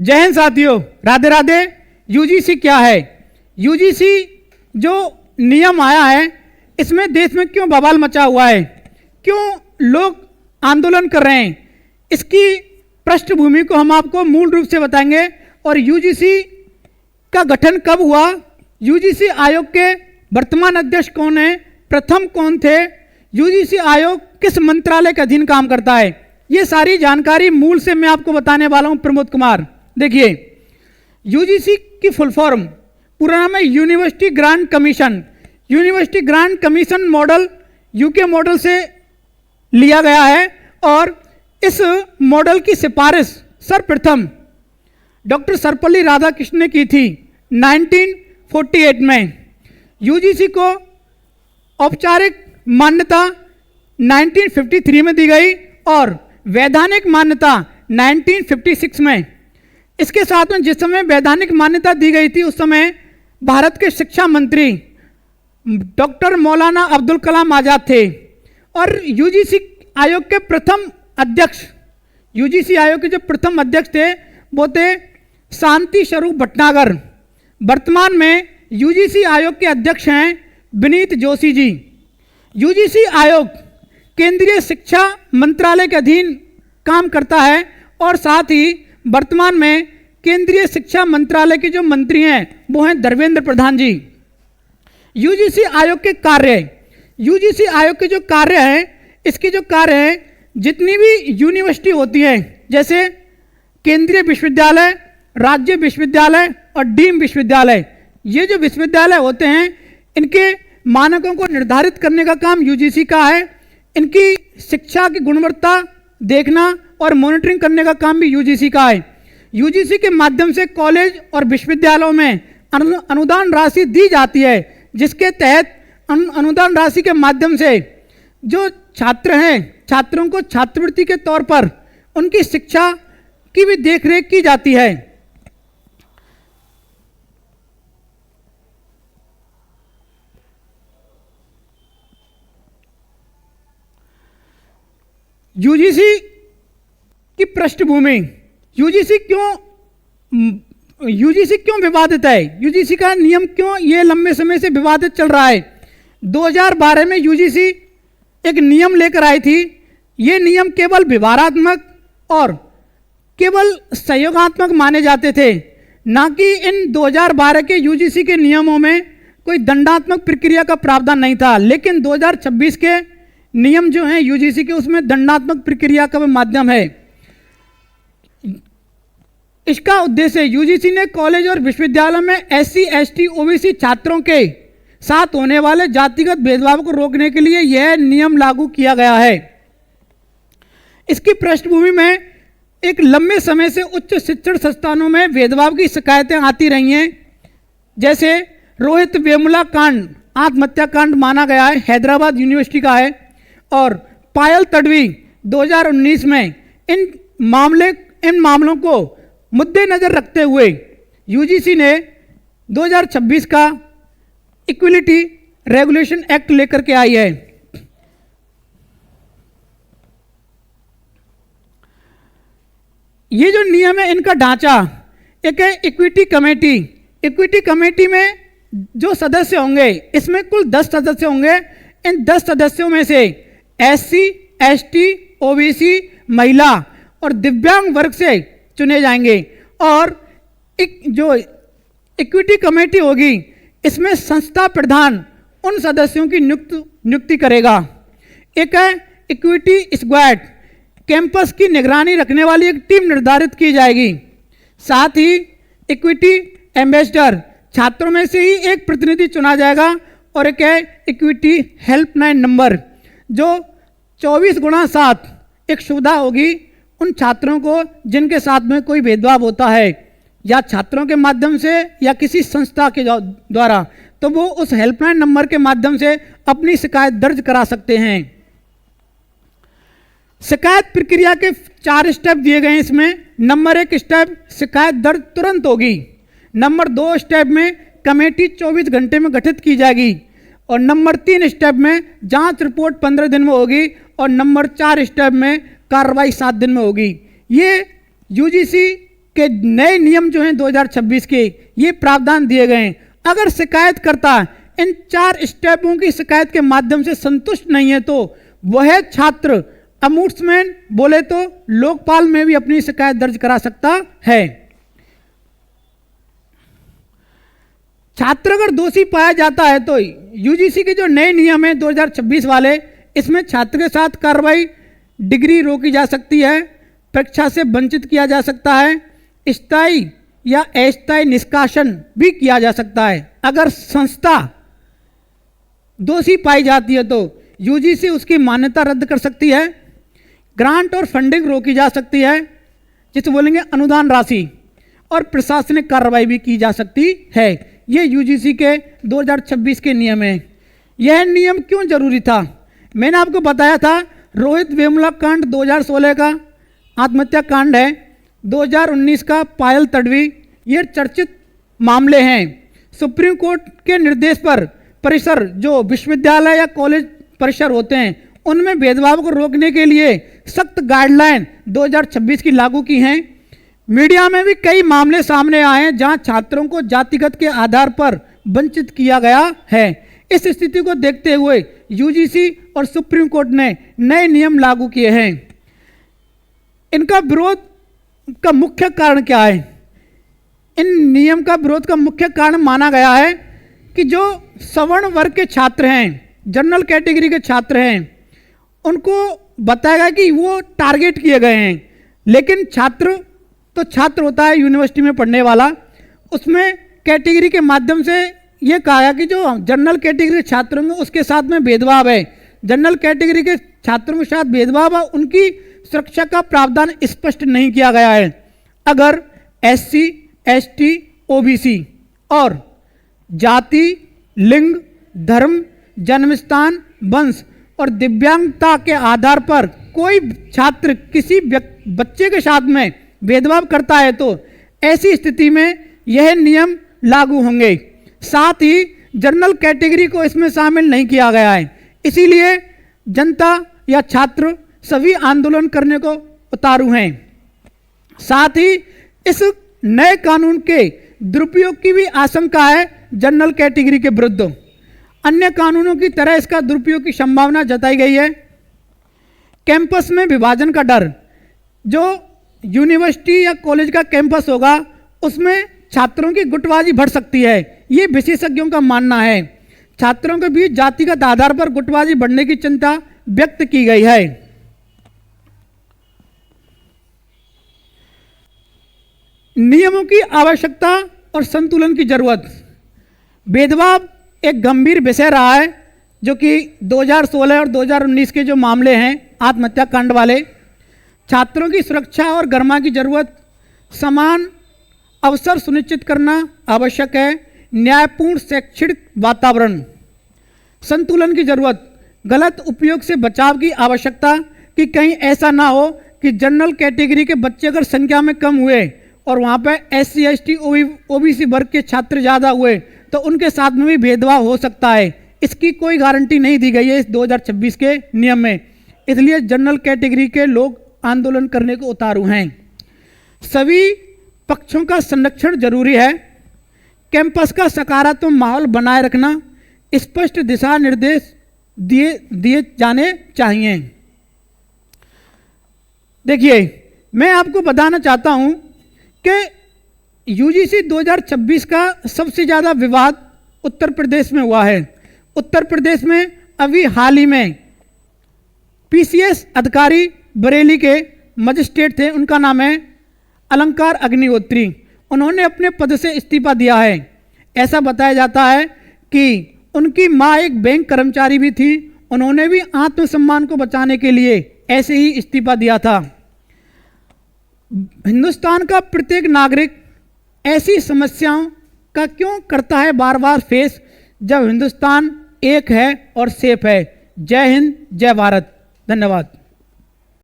जय हिंद साथियों, राधे राधे। यूजीसी क्या है? यूजीसी जो नियम आया है, इसमें देश में क्यों बवाल मचा हुआ है, क्यों लोग आंदोलन कर रहे हैं, इसकी पृष्ठभूमि को हम आपको मूल रूप से बताएंगे। और यूजीसी का गठन कब हुआ, यूजीसी आयोग के वर्तमान अध्यक्ष कौन है, प्रथम कौन थे, यूजीसी आयोग किस मंत्रालय के अधीन काम करता है, ये सारी जानकारी मूल से मैं आपको बताने वाला हूं। प्रमोद कुमार, देखिए, यूजीसी की फुल फॉर्म पूरा नाम है university grant commission. University grant commission model UK model से लिया गया है और इस मॉडल की सिफारिश सर्वप्रथम डॉक्टर सर्वपल्ली राधाकृष्णन ने की थी 1948 में। यूजीसी को औपचारिक मान्यता 1953 में दी गई और वैधानिक मान्यता 1956 में। इसके साथ में जिस समय वैधानिक मान्यता दी गई थी, उस समय भारत के शिक्षा मंत्री डॉक्टर मौलाना अब्दुल कलाम आज़ाद थे और यूजीसी आयोग के प्रथम अध्यक्ष, यूजीसी आयोग के जो प्रथम अध्यक्ष थे वो थे शांति स्वरूप भटनागर। वर्तमान में यूजीसी आयोग के अध्यक्ष हैं विनीत जोशी जी। यूजीसी आयोग केंद्रीय शिक्षा मंत्रालय के अधीन काम करता है और साथ ही वर्तमान में केंद्रीय शिक्षा मंत्रालय के जो मंत्री हैं वो हैं धर्मेंद्र प्रधान जी। यूजीसी आयोग के कार्य, यूजीसी आयोग के जो कार्य हैं, इसके जो कार्य हैं, जितनी भी यूनिवर्सिटी होती हैं, जैसे केंद्रीय विश्वविद्यालय, राज्य विश्वविद्यालय और डीम विश्वविद्यालय, ये जो विश्वविद्यालय होते हैं, इनके मानकों को निर्धारित करने का काम यूजीसी का है। इनकी शिक्षा की गुणवत्ता देखना और मॉनिटरिंग करने का काम भी यूजीसी का है। यूजीसी के माध्यम से कॉलेज और विश्वविद्यालयों में अनुदान राशि दी जाती है, जिसके तहत अनुदान राशि के माध्यम से जो छात्र हैं, छात्रों को छात्रवृत्ति के तौर पर उनकी शिक्षा की भी देखरेख की जाती है। यूजीसी की पृष्ठभूमि, यूजीसी क्यों विवादित है, यूजीसी का नियम क्यों ये लंबे समय से विवादित चल रहा है। 2012 में यूजीसी एक नियम लेकर आई थी। ये नियम केवल व्यवहारात्मक और केवल सहयोगात्मक माने जाते थे, ना कि इन 2012 के यूजीसी के नियमों में कोई दंडात्मक प्रक्रिया का प्रावधान नहीं था। लेकिन 2026 के नियम जो हैं यूजीसी के, उसमें दंडात्मक प्रक्रिया का माध्यम है। इसका उद्देश्य, यूजीसी ने कॉलेज और विश्वविद्यालय में एससी, एसटी, ओबीसी छात्रों के साथ होने वाले जातिगत भेदभाव को रोकने के लिए यह नियम लागू किया गया है। इसकी पृष्ठभूमि में एक लंबे समय से उच्च शिक्षण संस्थानों में भेदभाव की शिकायतें आती रही हैं। जैसे रोहित वेमुला कांड आत्महत्या कांड माना गया है, हैदराबाद यूनिवर्सिटी का है, और पायल तडवी 2019 में इन मामलों को मुद्देनजर रखते हुए यूजीसी ने 2026 का इक्वलिटी रेगुलेशन एक्ट लेकर के आई है। ये जो नियम है, इनका ढांचा एक है इक्विटी कमेटी। इक्विटी कमेटी में जो सदस्य होंगे, इसमें कुल 10 सदस्य होंगे। इन 10 सदस्यों में से एससी, एसटी, ओबीसी, महिला और दिव्यांग वर्ग से चुने जाएंगे। और जो इक्विटी कमेटी होगी, इसमें संस्था प्रधान उन सदस्यों की नियुक्ति करेगा। एक है इक्विटी स्क्वाड, कैंपस की निगरानी रखने वाली एक टीम निर्धारित की जाएगी। साथ ही इक्विटी एम्बेसडर, छात्रों में से ही एक प्रतिनिधि चुना जाएगा। और एक है इक्विटी हेल्पलाइन नंबर, जो 24x7 एक सुविधा होगी उन छात्रों को जिनके साथ में कोई भेदभाव होता है, या छात्रों के माध्यम से या किसी संस्था के द्वारा, तो वो उस हेल्पलाइन नंबर के माध्यम से अपनी शिकायत दर्ज करा सकते हैं। शिकायत प्रक्रिया के 4 स्टेप दिए गए हैं इसमें। नंबर 1 स्टेप, शिकायत दर्ज तुरंत होगी। नंबर 2 स्टेप में कमेटी 24 घंटे में गठित की जाएगी। और नंबर 3 स्टेप में जांच रिपोर्ट 15 दिन में होगी। और नंबर 4 स्टेप में कार्रवाई 7 दिन में होगी। ये यूजीसी के नए नियम जो हैं 2026 के, ये प्रावधान दिए गए हैं। अगर शिकायतकर्ता इन 4 स्टेपों की शिकायत के माध्यम से संतुष्ट नहीं है तो वह छात्र अमूर्ट्समैन बोले तो लोकपाल में भी अपनी शिकायत दर्ज करा सकता है। छात्र अगर दोषी पाया जाता है तो यूजीसी के जो नए नियम हैं 2026 वाले, इसमें छात्र के साथ कार्रवाई, डिग्री रोकी जा सकती है, परीक्षा से वंचित किया जा सकता है, स्थायी या अस्थायी निष्कासन भी किया जा सकता है। अगर संस्था दोषी पाई जाती है तो यूजीसी उसकी मान्यता रद्द कर सकती है, ग्रांट और फंडिंग रोकी जा सकती है, जिसे बोलेंगे अनुदान राशि, और प्रशासनिक कार्रवाई भी की जा सकती है। ये यूजीसी के 2026 के नियम हैं। यह नियम क्यों जरूरी था? मैंने आपको बताया था रोहित वेमुला कांड 2016 का आत्महत्या कांड है, 2019 का पायल तडवी, ये चर्चित मामले हैं। सुप्रीम कोर्ट के निर्देश पर परिसर जो विश्वविद्यालय या कॉलेज परिसर होते हैं उनमें भेदभाव को रोकने के लिए सख्त गाइडलाइन 2026 की लागू की हैं। मीडिया में भी कई मामले सामने आए हैं जहां छात्रों को जातिगत के आधार पर वंचित किया गया है। इस स्थिति को देखते हुए यूजीसी और सुप्रीम कोर्ट ने नए नियम लागू किए हैं। इनका विरोध का मुख्य कारण क्या है? इन नियम का विरोध का मुख्य कारण माना गया है कि जो सवर्ण वर्ग के छात्र हैं, जनरल कैटेगरी के छात्र हैं, उनको बताया गया कि वो टारगेट किए गए हैं। लेकिन छात्र तो छात्र होता है यूनिवर्सिटी में पढ़ने वाला, उसमें कैटेगरी के माध्यम से ये कहा गया कि जो जनरल कैटेगरी के छात्र होंगे उसके साथ में भेदभाव है। जनरल कैटेगरी के छात्रों के साथ भेदभाव है, उनकी सुरक्षा का प्रावधान स्पष्ट नहीं किया गया है। अगर एससी, एसटी, ओबीसी और जाति, लिंग, धर्म, जन्मस्थान, वंश और दिव्यांगता के आधार पर कोई छात्र किसी बच्चे के साथ में भेदभाव करता है तो ऐसी स्थिति में यह नियम लागू होंगे। साथ ही जनरल कैटेगरी को इसमें शामिल नहीं किया गया है, इसीलिए जनता या छात्र सभी आंदोलन करने को उतारू हैं। साथ ही इस नए कानून के दुरुपयोग की भी आशंका है जनरल कैटेगरी के विरुद्ध। अन्य कानूनों की तरह इसका दुरुपयोग की संभावना जताई गई है। कैंपस में विभाजन का डर, जो यूनिवर्सिटी या कॉलेज का कैंपस होगा उसमें छात्रों की गुटबाजी बढ़ सकती है, ये विशेषज्ञों का मानना है। छात्रों के बीच जातिगत आधार पर गुटबाजी बढ़ने की चिंता व्यक्त की गई है। नियमों की आवश्यकता और संतुलन की जरूरत। भेदभाव एक गंभीर विषय रहा है, जो कि 2016 और 2019 के जो मामले हैं आत्महत्या कांड वाले। छात्रों की सुरक्षा और गरिमा की जरूरत, समान अवसर सुनिश्चित करना आवश्यक है, न्यायपूर्ण शैक्षणिक वातावरण। संतुलन की जरूरत, गलत उपयोग से बचाव की आवश्यकता कि कहीं ऐसा ना हो कि जनरल कैटेगरी के बच्चे अगर संख्या में कम हुए और वहाँ पर एससी, एसटी, ओबीसी वर्ग के छात्र ज़्यादा हुए तो उनके साथ में भी भेदभाव हो सकता है। इसकी कोई गारंटी नहीं दी गई है इस 2026 के नियम में, इसलिए जनरल कैटेगरी के लोग आंदोलन करने को उतारू हैं। सभी पक्षों का संरक्षण जरूरी है। कैंपस का सकारात्मक माहौल बनाए रखना, स्पष्ट दिशा निर्देश दिए जाने चाहिए। देखिए, मैं आपको बताना चाहता हूं कि यूजीसी 2026 का सबसे ज़्यादा विवाद उत्तर प्रदेश में हुआ है। उत्तर प्रदेश में अभी हाल ही में पीसीएस अधिकारी बरेली के मजिस्ट्रेट थे, उनका नाम है अलंकार अग्निहोत्री। उन्होंने अपने पद से इस्तीफा दिया है। ऐसा बताया जाता है कि उनकी मां एक बैंक कर्मचारी भी थी, उन्होंने भी आत्मसम्मान को बचाने के लिए ऐसे ही इस्तीफा दिया था। हिंदुस्तान का प्रत्येक नागरिक ऐसी समस्याओं का क्यों करता है बार बार फेस, जब हिंदुस्तान एक है और सेफ है। जय हिंद, जय भारत, धन्यवाद।